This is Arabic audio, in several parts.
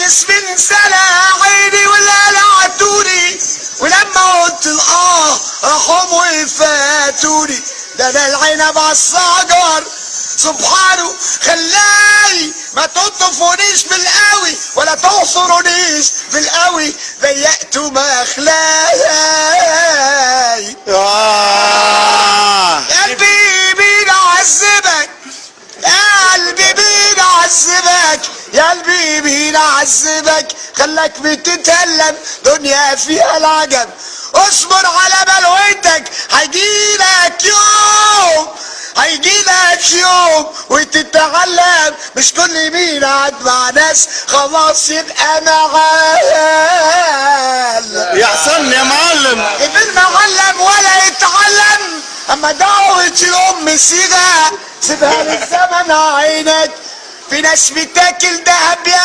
من سنة عيني ولا لعتوني، ولما قلت راحوا وفاتوني. ده انا العنب على الشجر سبحانه خلاي ما تطفونيش بالقوي ولا تحصرونيش بالقوي، ضيقتوا مخلاي. قلبي مين عذبك، قلبي مين عذبك، يا قلبي مين عذبك، خلاك بتتألم دنيا فيها العجب. اصبر على بلوتك هيجيلك يوم، هيجيلك يوم وتتعلم. مش كل مين قعد مع ناس خلاص يبقى معلم. يا حسن يا معلم، ابن معلم ولا يتعلم. اما دعوة الام سيبها، سيبها للزمن عينك. في ناس بتاكل دهب يا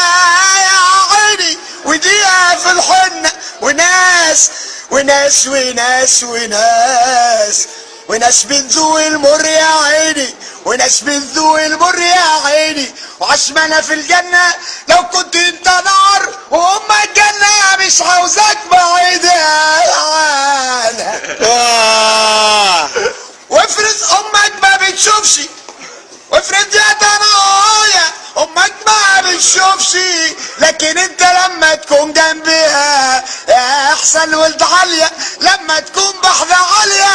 عيني وديها في الحنة، وناس وناس وناس وناس وناس بتذوق المر يا عيني، وناس بتذوق المر يا عيني. وعشمنا في الجنة لو كنت انت نار وهم الجنة مش عاوزاك بعيد يا عالم. وافرض امك ما بتشوفش، وافرض يا دنايا امك ما بتشوفش، لكن انت لما تكون جنبها يا احسن ولد عالية، لما تكون بحذا عالية